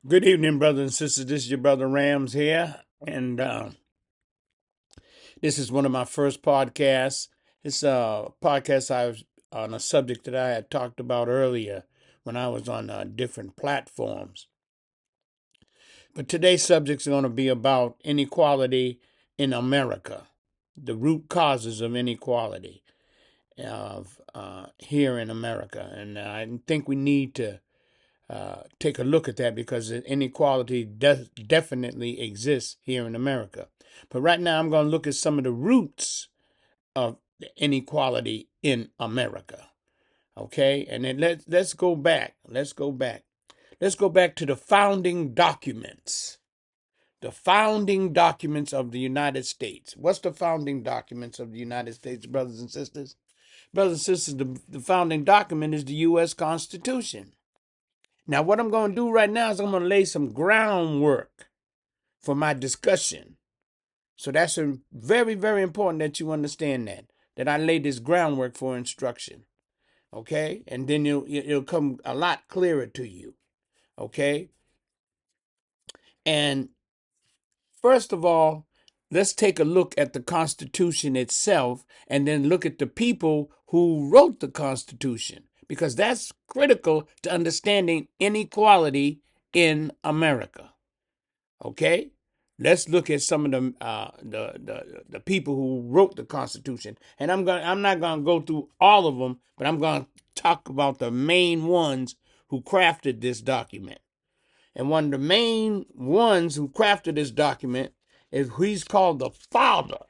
Good evening, brothers and sisters. This is your brother Rams here, and this is one of my first podcasts. It's a podcast I was on a subject that I had talked about earlier when I was on different platforms. But today's subject is going to be about inequality in America, the root causes of inequality of here in America, and I think we need to take a look at that because inequality definitely exists here in America. But right now, I'm going to look at some of the roots of the inequality in America. Okay, and then let's go back. Let's go back. Let's go back to the founding documents. The founding documents of the United States. What's the founding documents of the United States, brothers and sisters? Brothers and sisters, the founding document is the U.S. Constitution. Now, what I'm going to do right now is I'm going to lay some groundwork for my discussion. So that's very, very important that you understand that I lay this groundwork for instruction. Okay? And then it'll come a lot clearer to you. Okay? And first of all, let's take a look at the Constitution itself and then look at the people who wrote the Constitution, because that's critical to understanding inequality in America. Okay, let's look at some of the people who wrote the Constitution, and I'm not gonna go through all of them, but I'm gonna talk about the main ones who crafted this document. And one of the main ones who crafted this document is he's called the father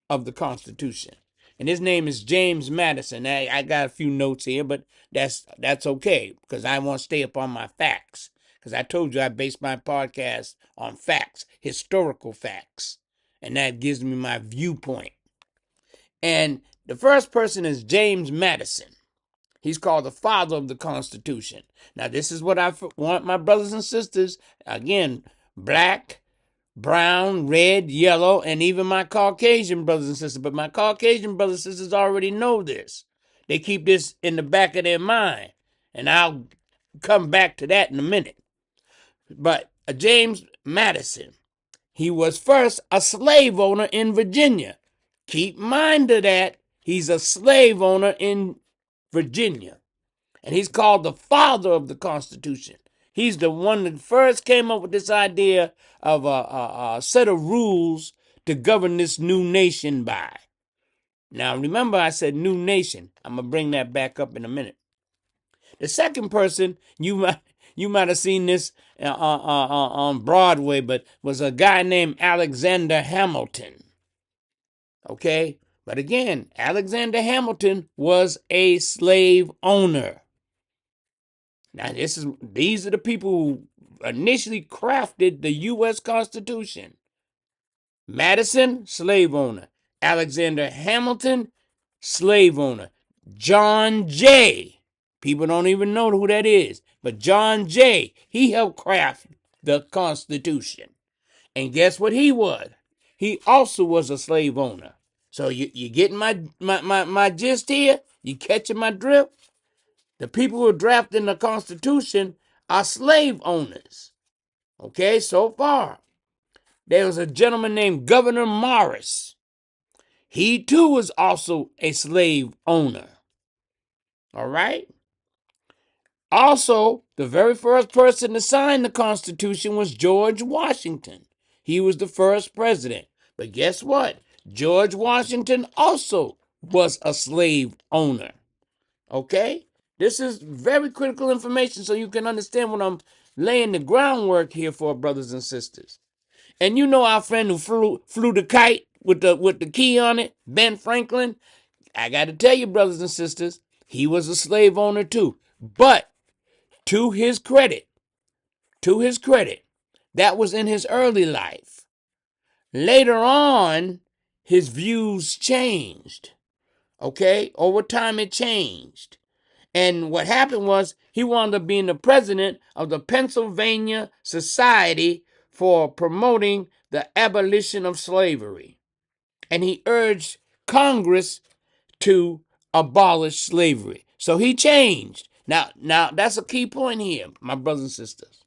of the Constitution. And his name is James Madison. I got a few notes here, but that's okay because I want to stay up on my facts. Because I told you I base my podcast on facts, historical facts. And that gives me my viewpoint. And the first person is James Madison. He's called the father of the Constitution. Now, this is what I want my brothers and sisters, again, black, brown, red, yellow, and even my Caucasian brothers and sisters. But my Caucasian brothers and sisters already know this. They keep this in the back of their mind. And I'll come back to that in a minute. But James Madison, he was first a slave owner in Virginia. Keep mind of that. He's a slave owner in Virginia. And he's called the father of the Constitution. He's the one that first came up with this idea of a set of rules to govern this new nation by. Now, remember I said new nation. I'm going to bring that back up in a minute. The second person, you might have seen this on Broadway, but was a guy named Alexander Hamilton. Okay? But again, Alexander Hamilton was a slave owner. Now, these are the people who initially crafted the U.S. Constitution. Madison, slave owner. Alexander Hamilton, slave owner. John Jay, people don't even know who that is, but John Jay, he helped craft the Constitution. And guess what he was? He also was a slave owner. So you getting my gist here? You catching my drift? The people who are drafting the Constitution are slave owners. Okay, so far. There was a gentleman named Governor Morris. He too was also a slave owner. All right? Also, the very first person to sign the Constitution was George Washington. He was the first president. But guess what? George Washington also was a slave owner. Okay? This is very critical information so you can understand what I'm laying the groundwork here for, brothers and sisters. And you know our friend who flew the kite with the key on it, Ben Franklin. I got to tell you, brothers and sisters, he was a slave owner too. But to his credit, that was in his early life. Later on, his views changed. Okay? Over time, it changed. And what happened was he wound up being the president of the Pennsylvania Society for promoting the abolition of slavery. And he urged Congress to abolish slavery. So he changed. Now that's a key point here, my brothers and sisters.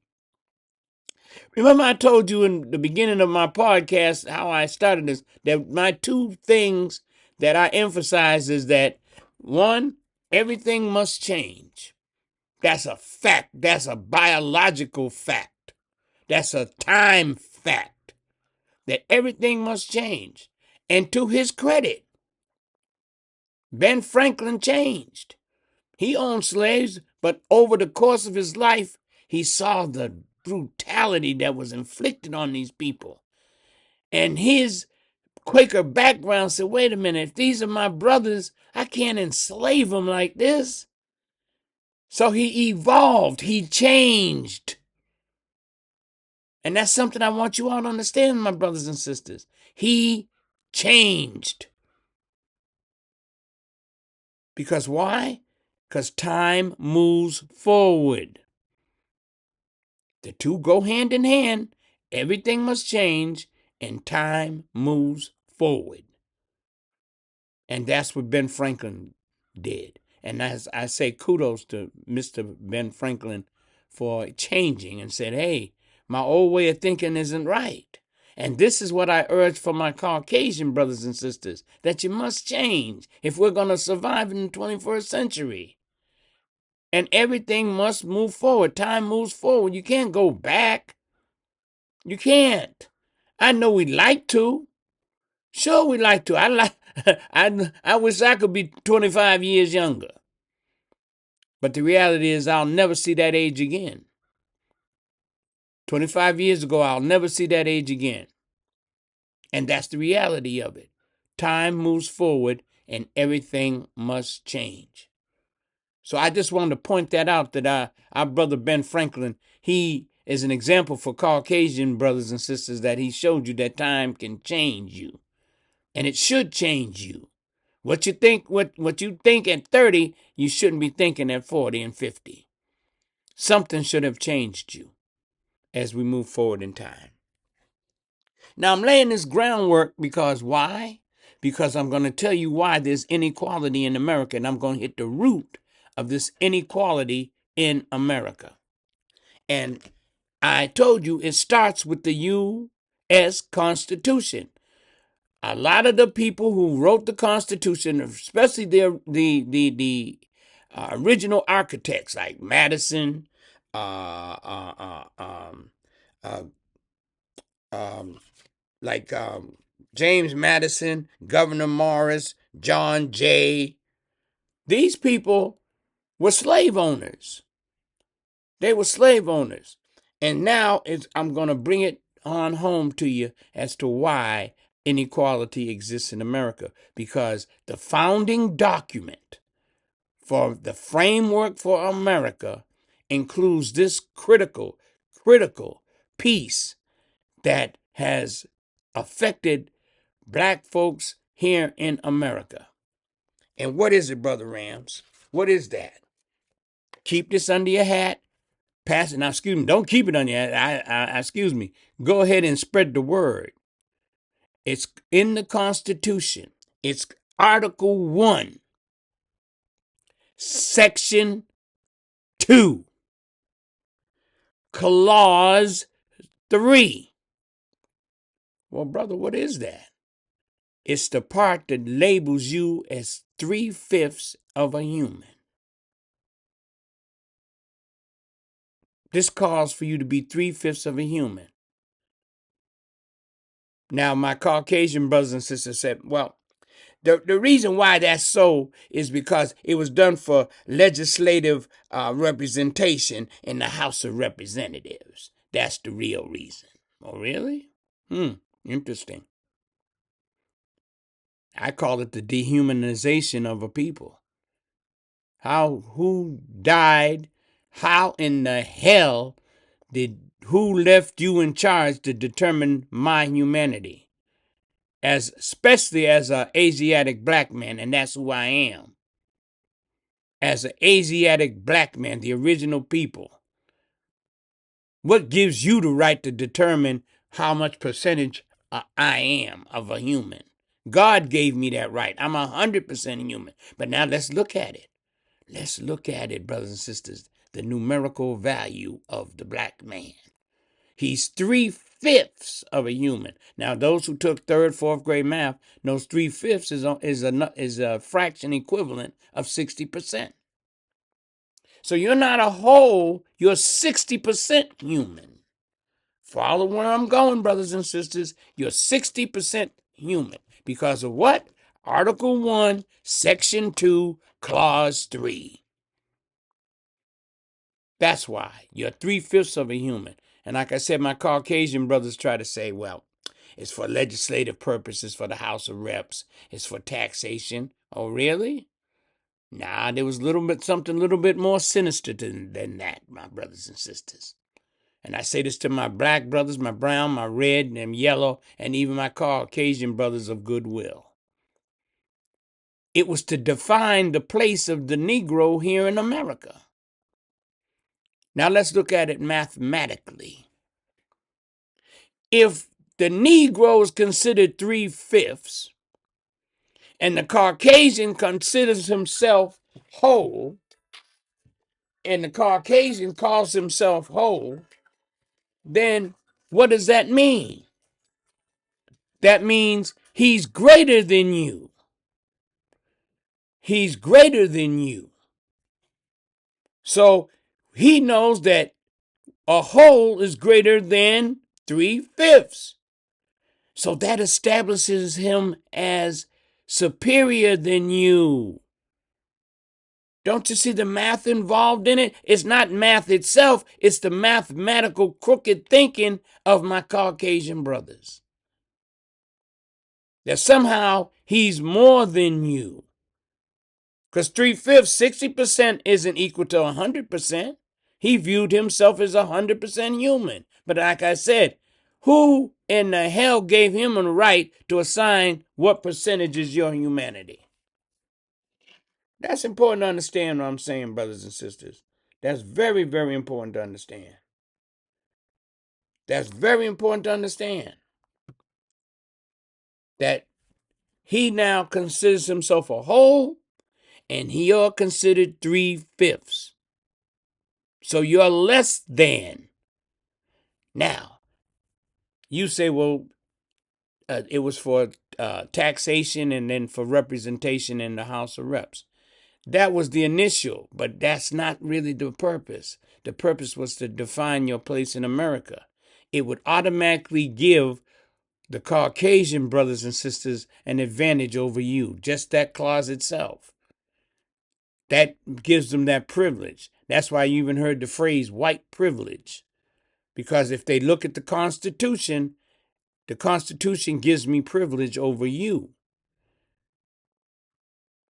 Remember I told you in the beginning of my podcast how I started this, that my two things that I emphasize is that, one, everything must change. That's a fact. That's a biological fact. That's a time fact. That everything must change. And to his credit, Ben Franklin changed. He owned slaves, but over the course of his life, he saw the brutality that was inflicted on these people. And his Quaker background said, wait a minute, if these are my brothers, I can't enslave them like this. So he evolved, he changed. And that's something I want you all to understand, my brothers and sisters. He changed. Because why? Because time moves forward. The two go hand in hand. Everything must change, and time moves forward. And that's what Ben Franklin did. And as I say, kudos to Mr. Ben Franklin for changing and said, hey, my old way of thinking isn't right. And this is what I urge for my Caucasian brothers and sisters, that you must change if we're going to survive in the 21st century. And everything must move forward. Time moves forward. You can't go back. You can't. I know we'd like to. Sure, we like to. I wish I could be 25 years younger. But the reality is I'll never see that age again. 25 years ago, I'll never see that age again. And that's the reality of it. Time moves forward and everything must change. So I just wanted to point that out, that our brother Ben Franklin, he is an example for Caucasian brothers and sisters, that he showed you that time can change you. And it should change you. What you think at 30, you shouldn't be thinking at 40 and 50. Something should have changed you as we move forward in time. Now I'm laying this groundwork because why? Because I'm going to tell you why there's inequality in America, and I'm going to hit the root of this inequality in America. And I told you it starts with the U.S. Constitution. A lot of the people who wrote the Constitution, especially the original architects like Madison, uh, uh, uh, um, like James Madison, Governor Morris, John Jay, these people were slave owners. They were slave owners. And now I'm going to bring it on home to you as to why inequality exists in America. Because the founding document for the framework for America includes this critical piece that has affected black folks here in America. And what is it, Brother Rams? What is that? Keep this under your hat. Pass it. Now, excuse me. Don't keep it under your hat. Excuse me. Go ahead and spread the word. It's in the Constitution. It's Article 1, Section 2, Clause 3. Well, brother, what is that? It's the part that labels you as 3/5 of a human. This calls for you to be 3/5 of a human. Now, my Caucasian brothers and sisters said, well, the reason why that's so is because it was done for legislative representation in the House of Representatives. That's the real reason. Oh, really? Interesting. I call it the dehumanization of a people. Who died? How in the hell who left you in charge to determine my humanity? Especially as an Asiatic black man, and that's who I am. As an Asiatic black man, the original people. What gives you the right to determine how much percentage I am of a human? God gave me that right. I'm 100% human. But now let's look at it. Let's look at it, brothers and sisters, the numerical value of the black man. He's 3/5 of a human. Now, those who took 3rd, 4th grade math knows 3/5 is a fraction equivalent of 60%. So you're not a whole, you're 60% human. Follow where I'm going, brothers and sisters. You're 60% human. Because of what? Article 1, Section 2, Clause 3. That's why you're 3/5 of a human. And like I said, my Caucasian brothers try to say, well, it's for legislative purposes for the House of Reps. It's for taxation. Oh, really? Nah, there was something a little bit more sinister than that, my brothers and sisters. And I say this to my black brothers, my brown, my red, and yellow, and even my Caucasian brothers of goodwill. It was to define the place of the Negro here in America. Now let's look at it mathematically. If the Negro is considered 3/5, and the Caucasian considers himself whole, and the Caucasian calls himself whole, then what does that mean? That means he's greater than you. He's greater than you. So he knows that a whole is greater than 3/5. So that establishes him as superior than you. Don't you see the math involved in it? It's not math itself, it's the mathematical crooked thinking of my Caucasian brothers. That somehow he's more than you. Because 3/5, 60% isn't equal to 100%. He viewed himself as 100% human. But like I said, who in the hell gave him a right to assign what percentage is your humanity? That's important to understand what I'm saying, brothers and sisters. That's very, very important to understand. That's very important to understand. That he now considers himself a whole, and he are considered 3/5. So you're less than. Now, you say, well, it was for taxation and then for representation in the House of Reps. That was the initial, but that's not really the purpose. The purpose was to define your place in America. It would automatically give the Caucasian brothers and sisters an advantage over you, just that clause itself. That gives them that privilege. That's why you even heard the phrase white privilege. Because if they look at the Constitution gives me privilege over you.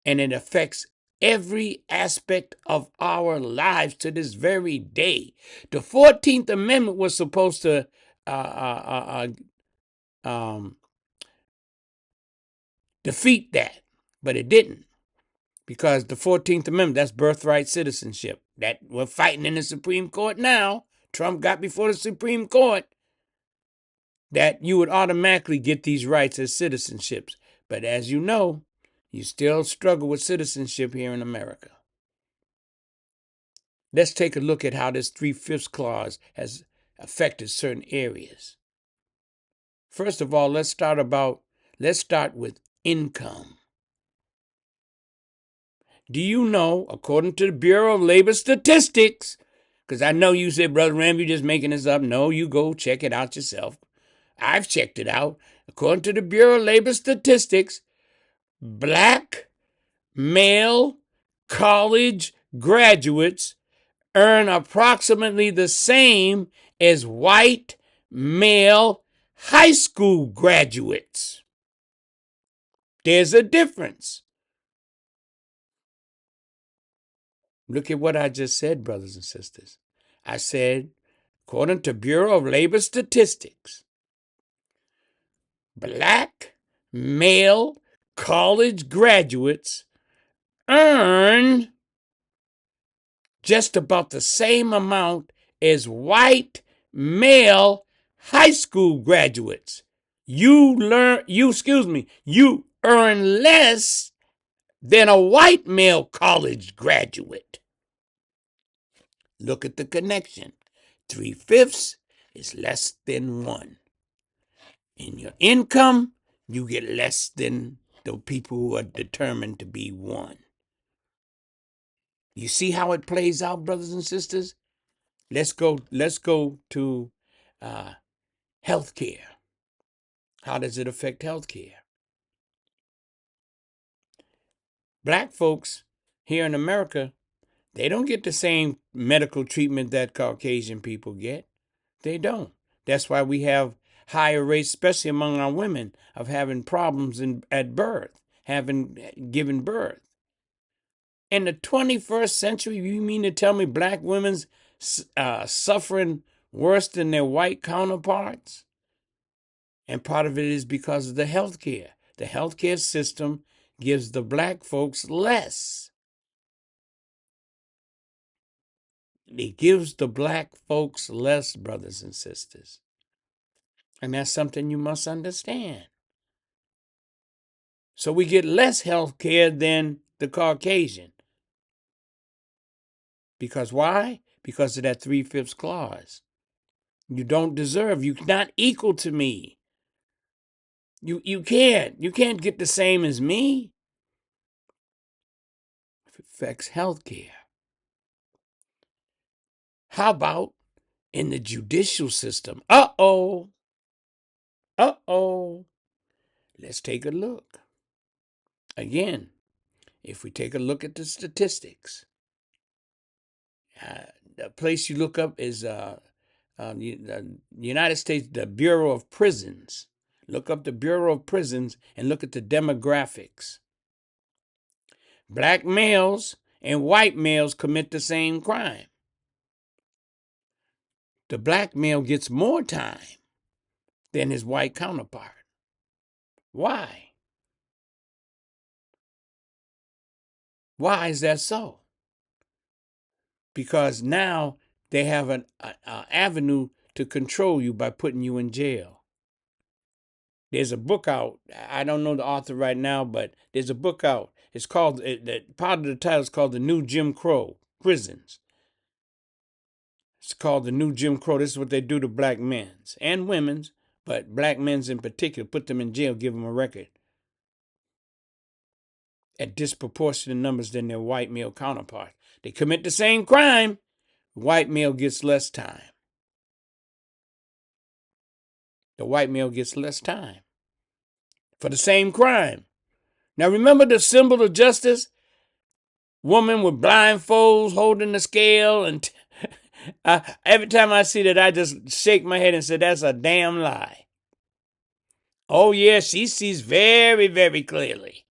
And it affects every aspect of our lives to this very day. The 14th Amendment was supposed to defeat that, but it didn't. Because the 14th Amendment, that's birthright citizenship. That we're fighting in the Supreme Court now. Trump got before the Supreme Court that you would automatically get these rights as citizenships. But as you know, you still struggle with citizenship here in America. Let's take a look at how this 3/5 clause has affected certain areas. First of all, let's start with income. Do you know, according to the Bureau of Labor Statistics, because I know you said, Brother Ram, you're just making this up. No, you go check it out yourself. I've checked it out. According to the Bureau of Labor Statistics, black male college graduates earn approximately the same as white male high school graduates. There's a difference. Look at what I just said, brothers and sisters. I said, according to Bureau of Labor Statistics, black male college graduates earn just about the same amount as white male high school graduates. You earn less than a white male college graduate. Look at the connection. 3/5 is less than 1. In your income, you get less than the people who are determined to be 1. You see how it plays out, brothers and sisters? Let's go to healthcare. How does it affect healthcare? Black folks here in America, they don't get the same medical treatment that Caucasian people get. They don't. That's why we have higher rates, especially among our women, of having problems at birth, given birth. In the 21st century, you mean to tell me black women's suffering worse than their white counterparts? And part of it is because of the healthcare. The healthcare system gives the black folks less. It gives the black folks less, brothers and sisters. And that's something you must understand. So we get less health care than the Caucasian. Because why? Because of that 3/5 clause. You don't deserve, you're not equal to me. You can't get the same as me. It affects health care. How about in the judicial system? Uh-oh. Let's take a look. Again, if we take a look at the statistics, the place you look up is the United States, the Bureau of Prisons. Look up the Bureau of Prisons and look at the demographics. Black males and white males commit the same crime. The black male gets more time than his white counterpart. Why? Why is that so? Because now they have an avenue to control you by putting you in jail. There's a book out. I don't know the author right now, but there's a book out. It's called, part of the title is called The New Jim Crow Prisons. It's called The New Jim Crow. This is what they do to black men's and women's, but black men's in particular, put them in jail, give them a record at disproportionate numbers than their white male counterparts. They commit the same crime. White male gets less time. The white male gets less time for the same crime. Now remember the symbol of justice? Woman with blindfolds holding the scale. And every time I see that, I just shake my head and say, that's a damn lie. Oh, yeah, she sees very, very clearly.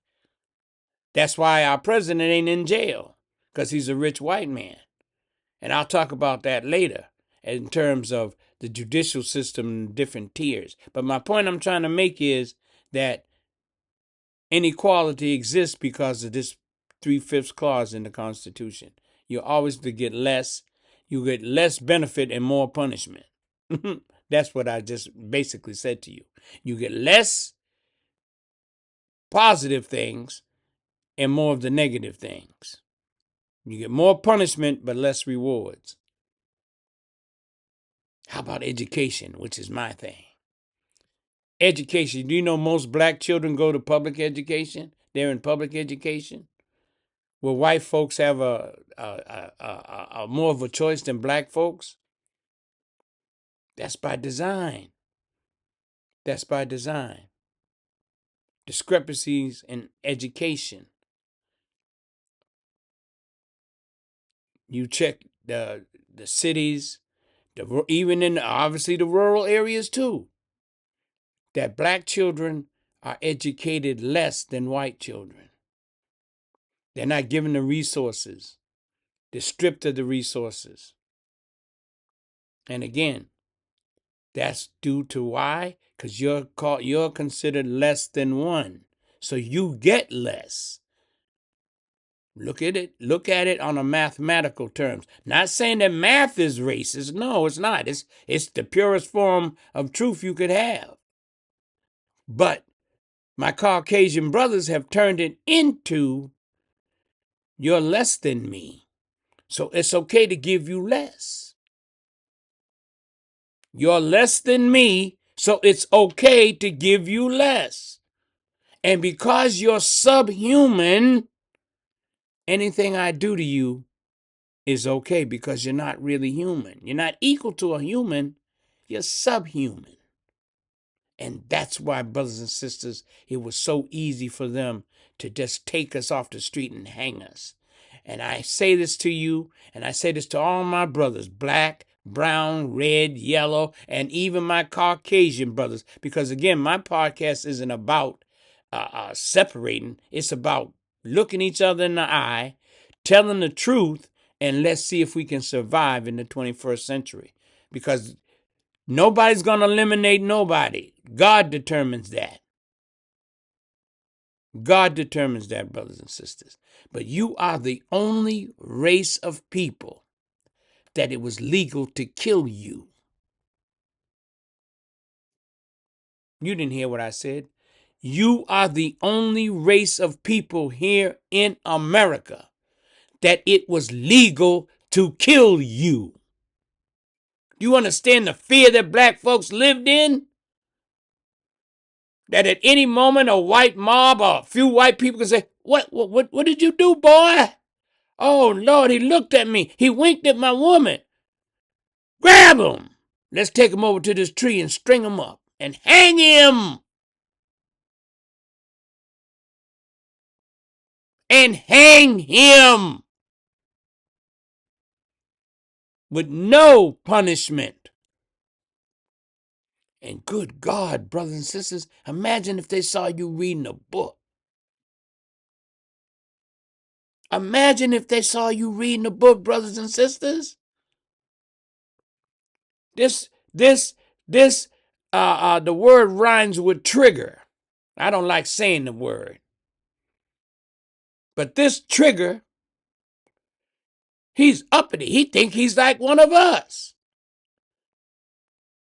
That's why our president ain't in jail, because he's a rich white man. And I'll talk about that later in terms of the judicial system and different tiers. But my point I'm trying to make is that inequality exists because of this 3/5 clause in the Constitution. You always get less. You get less benefit and more punishment. That's what I just basically said to you. You get less positive things and more of the negative things. You get more punishment but less rewards. How about education, which is my thing? Education. Do you know most black children go to public education? They're in public education. Will white folks have a more of a choice than black folks? That's by design. That's by design. Discrepancies in education. You check the cities, even in obviously the rural areas too, that black children are educated less than white children. They're not given the resources. They're stripped of the resources. And again, that's due to why? Because you're considered less than 1. So you get less. Look at it on a mathematical terms. Not saying that math is racist. No, it's not. It's the purest form of truth you could have. But my Caucasian brothers have turned it into you're less than me. So it's okay to give you less. You're less than me, so it's okay to give you less. And because you're subhuman, anything I do to you is okay because you're not really human. You're not equal to a human, you're subhuman. And that's why, brothers and sisters, it was so easy for them to just take us off the street and hang us. And I say this to you, and I say this to all my brothers, black, brown, red, yellow, and even my Caucasian brothers, because again, my podcast isn't about separating. It's about looking each other in the eye, telling the truth, and let's see if we can survive in the 21st century. Because nobody's going to eliminate nobody. God determines that. God determines that, brothers and sisters. But you are the only race of people that it was legal to kill you. You didn't hear what I said. You are the only race of people here in America that it was legal to kill you. Do you understand the fear that black folks lived in? That at any moment a white mob or a few white people can say, what did you do, boy? Oh, Lord, he looked at me. He winked at my woman. Grab him. Let's take him over to this tree and string him up and hang him. And hang him with no punishment. And good God, brothers and sisters, imagine if they saw you reading a book. Imagine if they saw you reading a book, brothers and sisters. The word rhymes with trigger. I don't like saying the word. But this trigger, he's uppity. He think he's like one of us.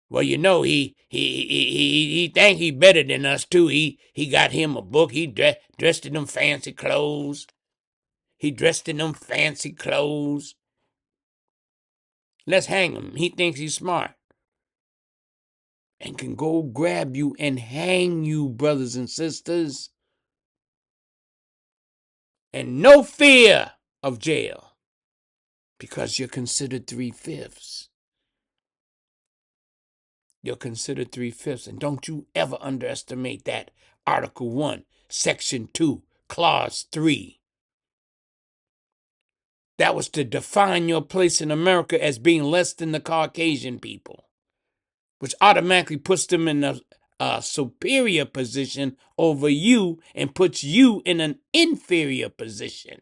Well, you know, he think he better than us too. He got him a book. He dressed in them fancy clothes. He dressed in them fancy clothes. Let's hang him. He thinks he's smart. And can go grab you and hang you, brothers and sisters. And no fear of jail. Because you're considered 3/5. You're considered 3/5. And don't you ever underestimate that. Article 1, Section 2, Clause 3. That was to define your place in America as being less than the Caucasian people, which automatically puts them in a superior position over you and puts you in an inferior position.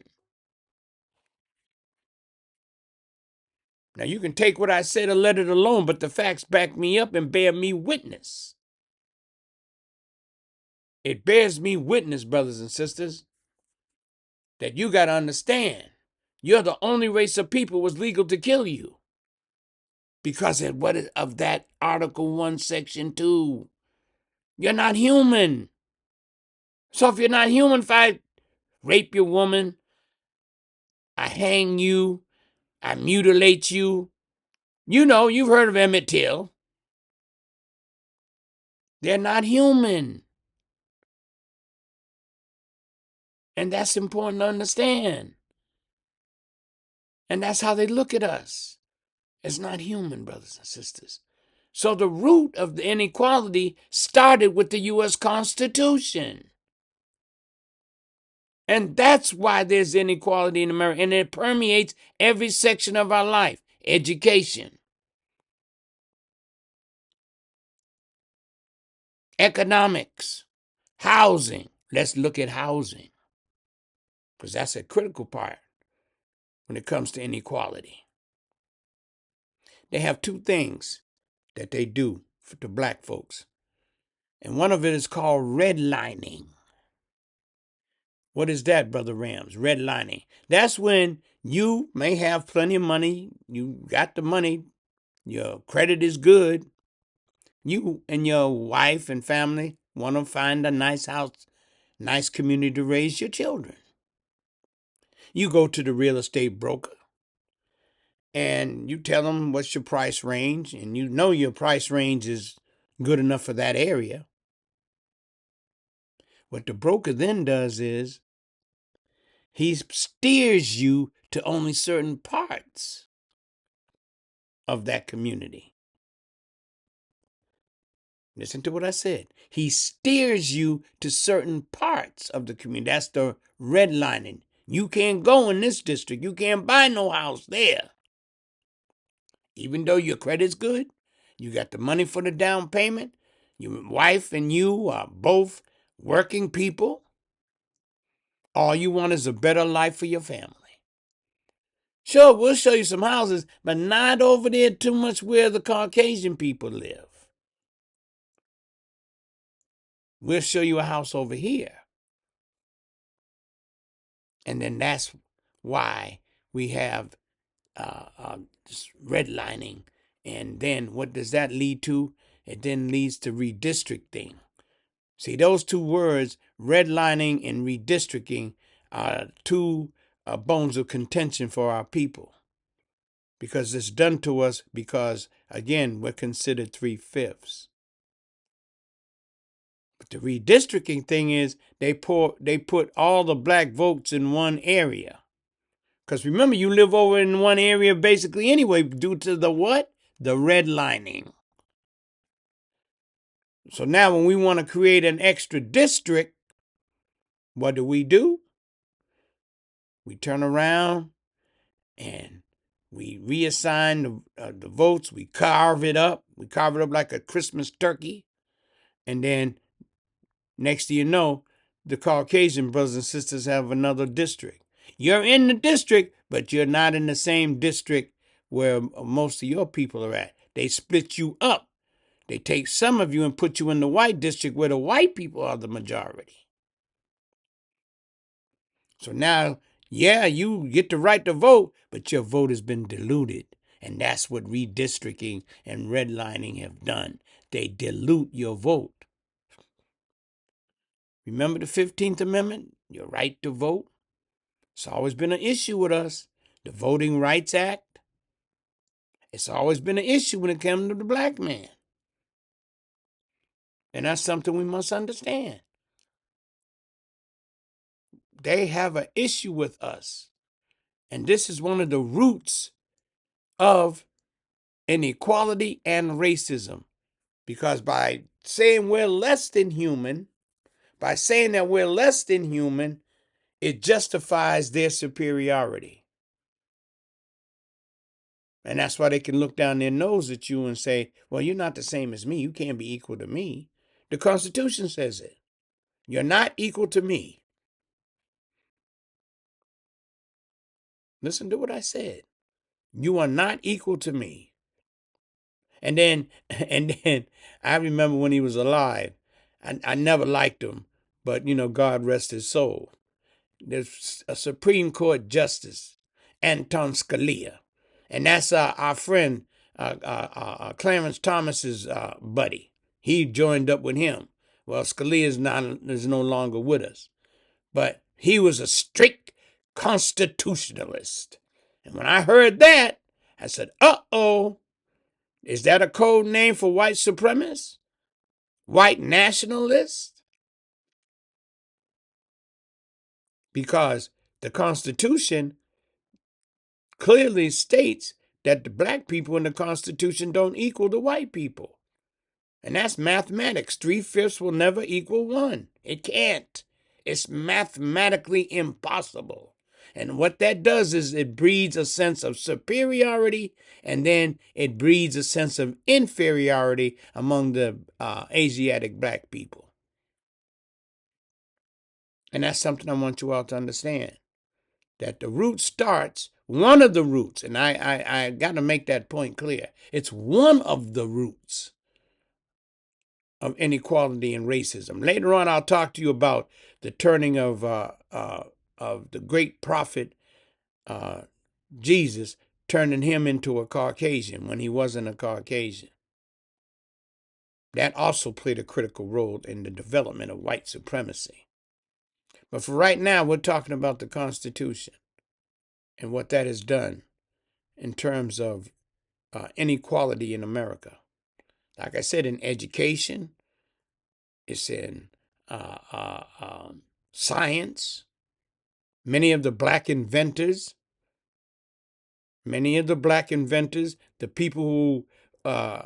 Now, you can take what I said or let it alone, but the facts back me up and bear me witness. It bears me witness, brothers and sisters, that you got to understand you're the only race of people was legal to kill you because of that Article 1, Section 2. You're not human. So if you're not human, if I rape your woman, I hang you, I mutilate you, you know, you've heard of Emmett Till. They're not human. And that's important to understand. And that's how they look at us. It's not human, brothers and sisters. So the root of the inequality started with the U.S. Constitution. And that's why there's inequality in America. And it permeates every section of our life. Education, economics, housing. Let's look at housing, because that's a critical part when it comes to inequality. They have two things that they do to black folks. And one of it is called redlining. What is that, Brother Rams? Redlining. That's when you may have plenty of money. You got the money. Your credit is good. You and your wife and family want to find a nice house, nice community to raise your children. You go to the real estate broker and you tell them what's your price range, and you know your price range is good enough for that area. What the broker then does is he steers you to only certain parts of that community. Listen to what I said. He steers you to certain parts of the community. That's the redlining. You can't go in this district. You can't buy no house there. Even though your credit's good, you got the money for the down payment, your wife and you are both working people. All you want is a better life for your family. Sure, we'll show you some houses, but not over there too much where the Caucasian people live. We'll show you a house over here. And then that's why we have this redlining. And then what does that lead to? It then leads to redistricting. See, those two words, redlining and redistricting, are two bones of contention for our people. Because it's done to us because, again, we're considered 3/5. But the redistricting thing is they put all the black votes in one area. Because remember, you live over in one area basically anyway due to the what? The redlining. So now when we want to create an extra district, what do? We turn around and we reassign the votes. We carve it up. We carve it up like a Christmas turkey. And then next thing you know, the Caucasian brothers and sisters have another district. You're in the district, but you're not in the same district where most of your people are at. They split you up. They take some of you and put you in the white district where the white people are the majority. So now, yeah, you get the right to vote, but your vote has been diluted. And that's what redistricting and redlining have done. They dilute your vote. Remember the 15th Amendment, your right to vote? It's always been an issue with us. The Voting Rights Act, it's always been an issue when it comes to the black man. And that's something we must understand. They have an issue with us. And this is one of the roots of inequality and racism. Because by saying we're less than human, by saying that we're less than human, it justifies their superiority. And that's why they can look down their nose at you and say, well, you're not the same as me. You can't be equal to me. The Constitution says it. You're not equal to me. Listen to what I said. You are not equal to me. And then I remember when he was alive, I never liked him, but God rest his soul. There's a Supreme Court Justice, Anton Scalia, and that's our friend Clarence Thomas's buddy. He joined up with him. Well, Scalia is no longer with us, but he was a strict constitutionalist. And when I heard that, I said, "Uh-oh, is that a code name for white supremacists? White nationalists?" Because the Constitution clearly states that the black people in the Constitution don't equal the white people. And that's mathematics. 3/5 will never equal 1. It can't. It's mathematically impossible. And what that does is it breeds a sense of superiority, and then it breeds a sense of inferiority among the Asiatic black people. And that's something I want you all to understand. That the root starts, one of the roots, and I got to make that point clear. It's one of the roots of inequality and racism. Later on, I'll talk to you about the turning of the great prophet Jesus, turning him into a Caucasian when he wasn't a Caucasian. That also played a critical role in the development of white supremacy. But for right now, we're talking about the Constitution and what that has done in terms of inequality in America. Like I said, in education, it's in science. Many of the black inventors, the people who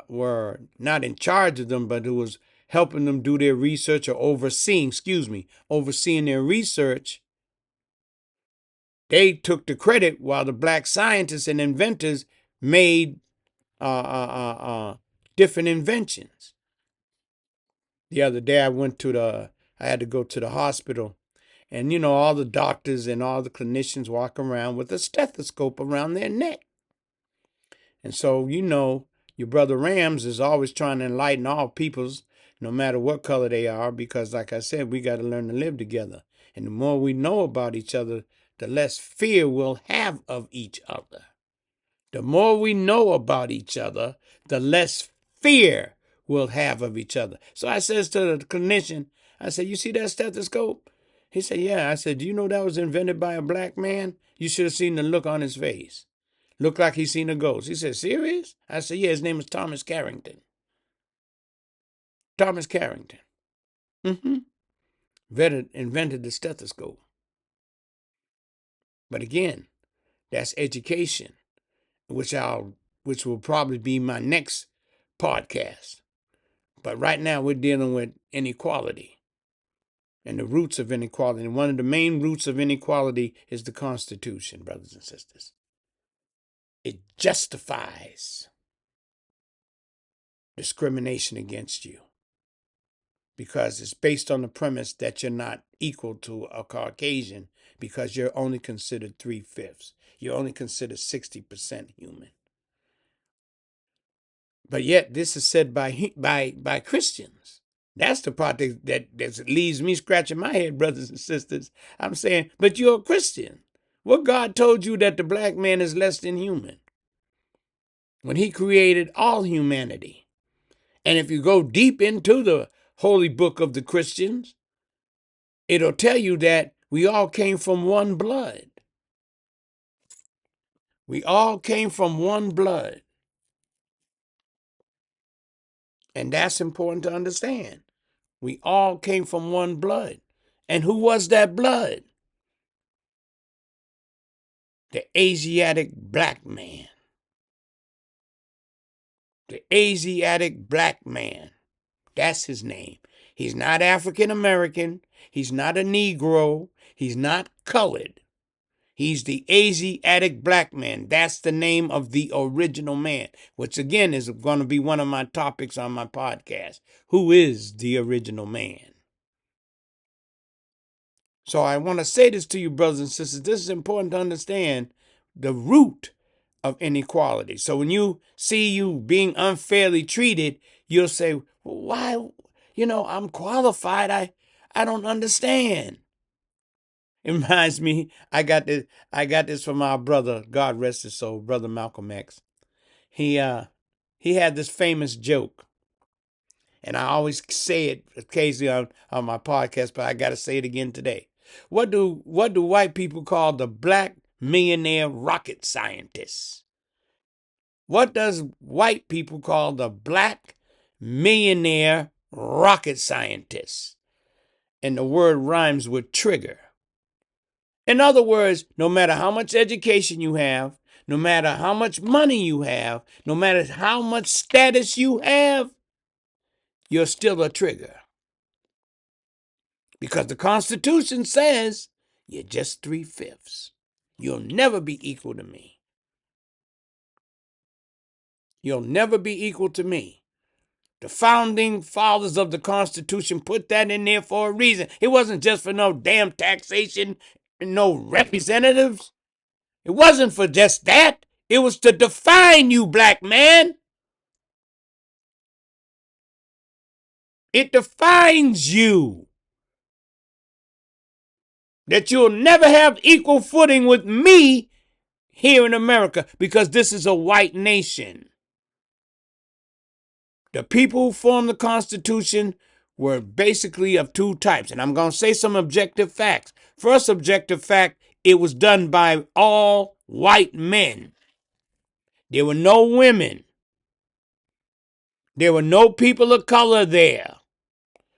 were not in charge of them, but who was helping them do their research or overseeing their research, they took the credit while the black scientists and inventors made different inventions. The other day I had to go to the hospital, and all the doctors and all the clinicians walk around with a stethoscope around their neck. And so, your brother Rams is always trying to enlighten all peoples, no matter what color they are, because like I said, we got to learn to live together. And the more we know about each other, the less fear we'll have of each other. The more we know about each other, the less fear we'll have of each other. So I says to the clinician, I said, you see that stethoscope? He said, yeah. I said, do you know that was invented by a black man? You should have seen the look on his face. Looked like he seen a ghost. He said, serious? I said, yeah, his name is Thomas Carrington. Thomas Carrington. Invented the stethoscope. But again, that's education, which will probably be my next podcast. But right now we're dealing with inequality and the roots of inequality. And one of the main roots of inequality is the Constitution, brothers and sisters. It justifies discrimination against you because it's based on the premise that you're not equal to a Caucasian because you're only considered 3/5. You're only considered 60% human. But yet this is said by Christians. That's the part that leaves me scratching my head, brothers and sisters. I'm saying, but you're a Christian. What God told you that the black man is less than human when he created all humanity. And if you go deep into the holy book of the Christians, it'll tell you that we all came from one blood. We all came from one blood. And that's important to understand. We all came from one blood. And who was that blood? The Asiatic black man. The Asiatic black man. That's his name. He's not African American. He's not a Negro. He's not colored. He's the Asiatic black man. That's the name of the original man, which again is going to be one of my topics on my podcast. Who is the original man? So I want to say this to you, brothers and sisters. This is important to understand the root of inequality. So when you see you being unfairly treated, you'll say, well, why? I'm qualified. I don't understand. It reminds me, I got this from our brother, God rest his soul, Brother Malcolm X. He had this famous joke. And I always say it occasionally on my podcast, but I got to say it again today. What do white people call the black millionaire rocket scientists? What does white people call the black millionaire rocket scientists? And the word rhymes with trigger. In other words, no matter how much education you have, no matter how much money you have, no matter how much status you have, you're still a trigger. Because the Constitution says you're just 3/5. You'll never be equal to me. You'll never be equal to me. The founding fathers of the Constitution put that in there for a reason. It wasn't just for no damn taxation and no representatives. It wasn't for just that. It was to define you, black man. It defines you. That you'll never have equal footing with me here in America because this is a white nation. The people who formed the Constitution were basically of two types. And I'm going to say some objective facts. First objective fact, it was done by all white men. There were no women. There were no people of color there.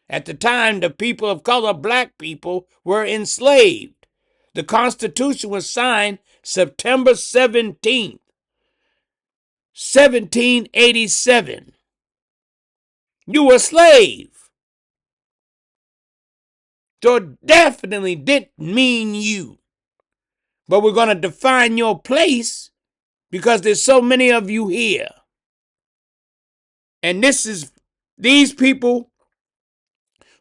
At the time, the people of color, black people, were enslaved. The Constitution was signed September 17th, 1787. You were a slave. So it definitely didn't mean you. But we're going to define your place because there's so many of you here. And these people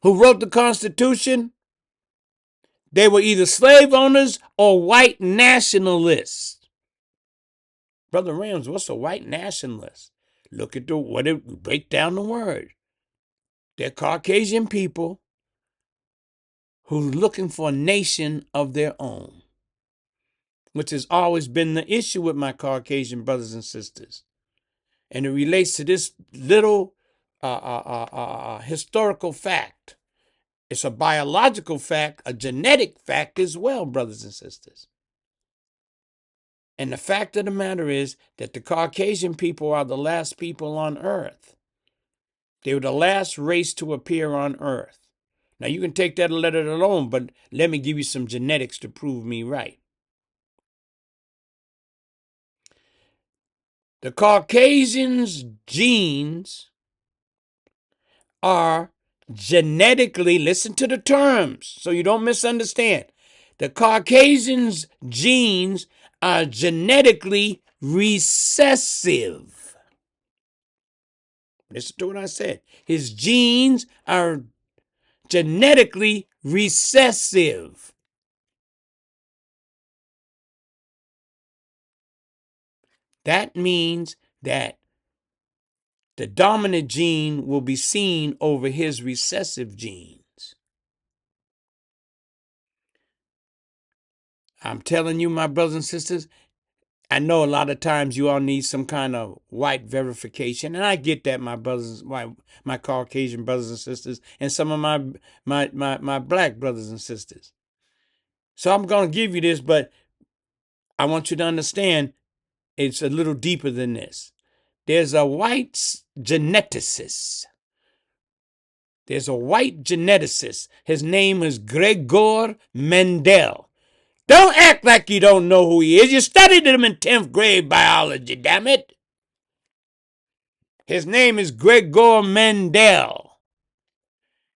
who wrote the Constitution, they were either slave owners or white nationalists. Brother Rams, what's a white nationalist? Look at break down the word. They're Caucasian people who's looking for a nation of their own, which has always been the issue with my Caucasian brothers and sisters. And it relates to this little historical fact. It's a biological fact, a genetic fact as well, brothers and sisters. And the fact of the matter is that the Caucasian people are the last people on earth. They were the last race to appear on earth. Now, you can take that and let it alone, but let me give you some genetics to prove me right. The Caucasians' genes are genetically, listen to the terms so you don't misunderstand. The Caucasians' genes are genetically recessive. Listen to what I said. His genes are genetically recessive. That means that the dominant gene will be seen over his recessive genes. I'm telling you, my brothers and sisters, I know a lot of times you all need some kind of white verification, and I get that, my brothers, my Caucasian brothers and sisters, and some of my black brothers and sisters. So I'm going to give you this, but I want you to understand it's a little deeper than this. There's a white geneticist. There's a white geneticist. His name is Gregor Mendel. Don't act like you don't know who he is. You studied him in 10th grade biology, damn it. His name is Gregor Mendel.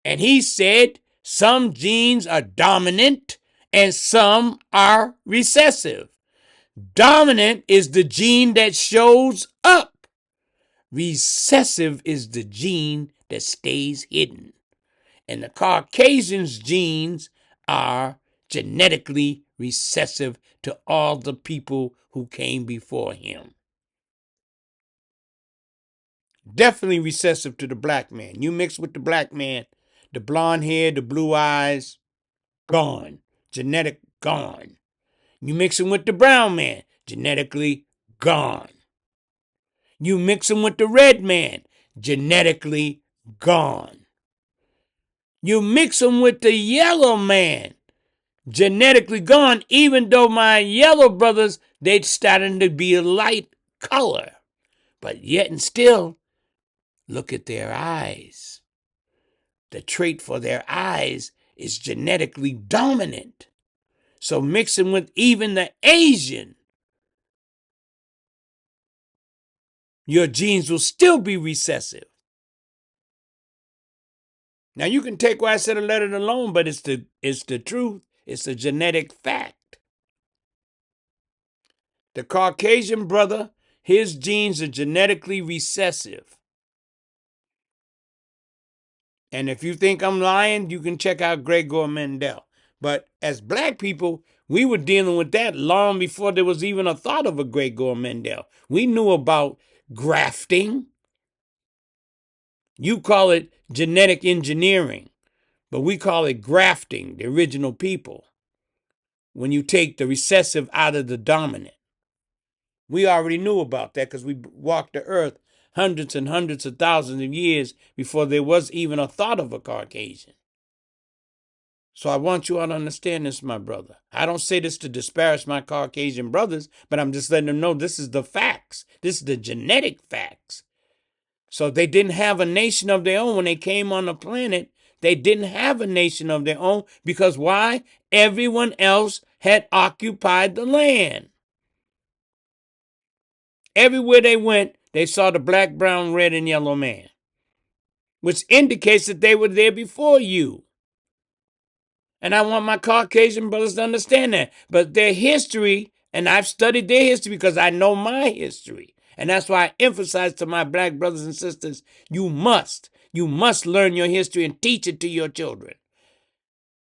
And he said some genes are dominant and some are recessive. Dominant is the gene that shows up. Recessive is the gene that stays hidden. And the Caucasian's genes are genetically recessive to all the people who came before him. Definitely recessive to the black man. You mix with the black man, the blonde hair, the blue eyes, gone. Genetic, gone. You mix him with the brown man, genetically gone. You mix him with the red man, genetically gone. You mix him with the yellow man, genetically gone, even though my yellow brothers, they're starting to be a light color. But yet and still, look at their eyes. The trait for their eyes is genetically dominant. So mixing with even the Asian, your genes will still be recessive. Now you can take what I said and let it alone, but it's the truth. It's a genetic fact. The Caucasian brother, his genes are genetically recessive. And if you think I'm lying, you can check out Gregor Mendel. But as black people, we were dealing with that long before there was even a thought of a Gregor Mendel. We knew about grafting. You call it genetic engineering, but we call it grafting, the original people, when you take the recessive out of the dominant. We already knew about that because we walked the earth hundreds and hundreds of thousands of years before there was even a thought of a Caucasian. So I want you all to understand this, my brother. I don't say this to disparage my Caucasian brothers, but I'm just letting them know this is the facts. This is the genetic facts. So they didn't have a nation of their own when they came on the planet. They didn't have a nation of their own because why? Everyone else had occupied the land. Everywhere they went, they saw the black, brown, red, and yellow man, which indicates that they were there before you. And I want my Caucasian brothers to understand that. But their history, and I've studied their history because I know my history. And that's why I emphasize to my black brothers and sisters, you must learn your history and teach it to your children.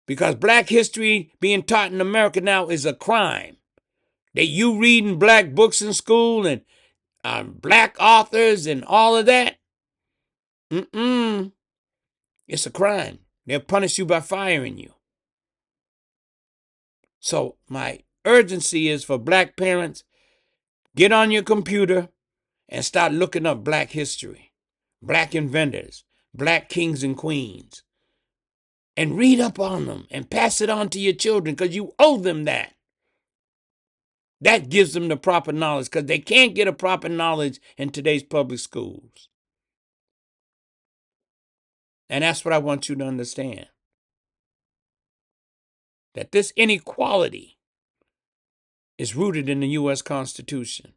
Because black history being taught in America now is a crime. That you reading black books in school and black authors and all of that, it's a crime. They'll punish you by firing you. So my urgency is for black parents, get on your computer and start looking up black history, black inventors, black kings and queens, and read up on them and pass it on to your children because you owe them that. That gives them the proper knowledge because they can't get a proper knowledge in today's public schools. And that's what I want you to understand. That this inequality is rooted in the U.S. Constitution.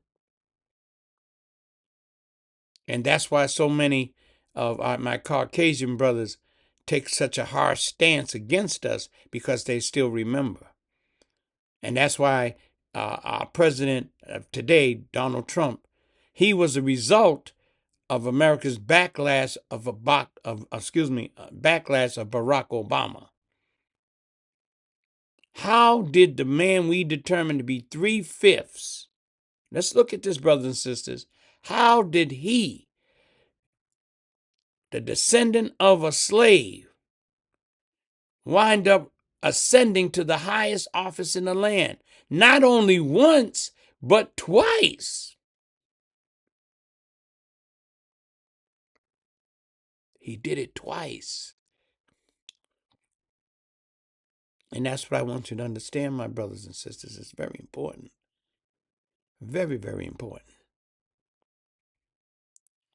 And that's why so many of my Caucasian brothers take such a harsh stance against us because they still remember. And that's why our president of today, Donald Trump, he was a result of America's backlash of Barack Obama. How did the man we determined to be 3/5? Let's look at this, brothers and sisters. How did he, the descendant of a slave, wind up ascending to the highest office in the land? Not only once, but twice. He did it twice. And that's what I want you to understand, my brothers and sisters. It's very important. Very, very important.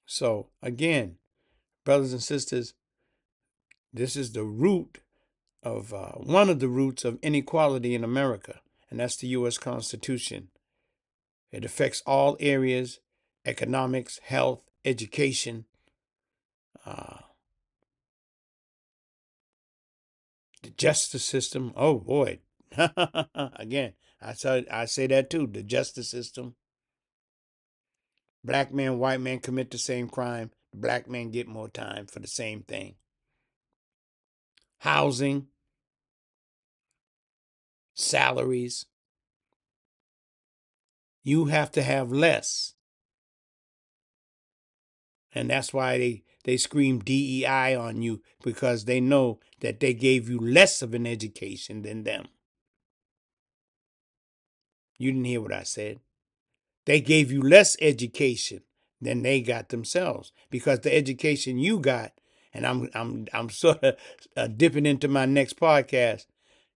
So, again, brothers and sisters, this is the root of one of the roots of inequality in America, and that's the U.S. Constitution. It affects all areas: economics, health, education, the justice system. Oh boy, again, I say that too. The justice system. Black man, white man commit the same crime. Black men get more time for the same thing. Housing, salaries. You have to have less. And that's why they scream DEI on you, because they know that they gave you less of an education than them. You didn't hear what I said. They gave you less education than they got themselves, because the education you got, and I'm sort of dipping into my next podcast.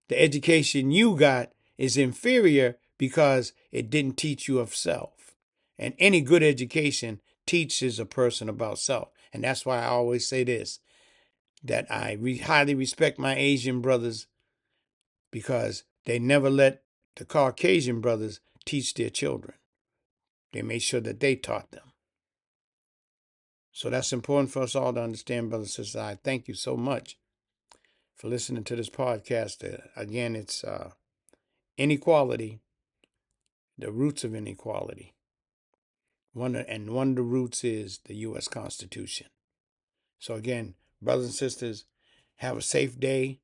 The education you got is inferior because it didn't teach you of self. And any good education teaches a person about self. And that's why I always say this, that I highly respect my Asian brothers because they never let the Caucasian brothers teach their children. They made sure that they taught them. So that's important for us all to understand, brothers and sisters. I thank you so much for listening to this podcast. Again, it's inequality, the roots of inequality. One of the roots is the U.S. Constitution. So again, brothers and sisters, have a safe day.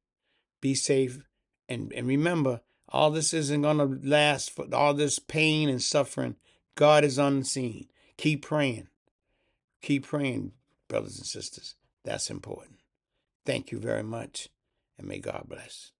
Be safe. And remember, all this isn't going to last, for all this pain and suffering. God is on the scene. Keep praying. Keep praying, brothers and sisters. That's important. Thank you very much, and may God bless.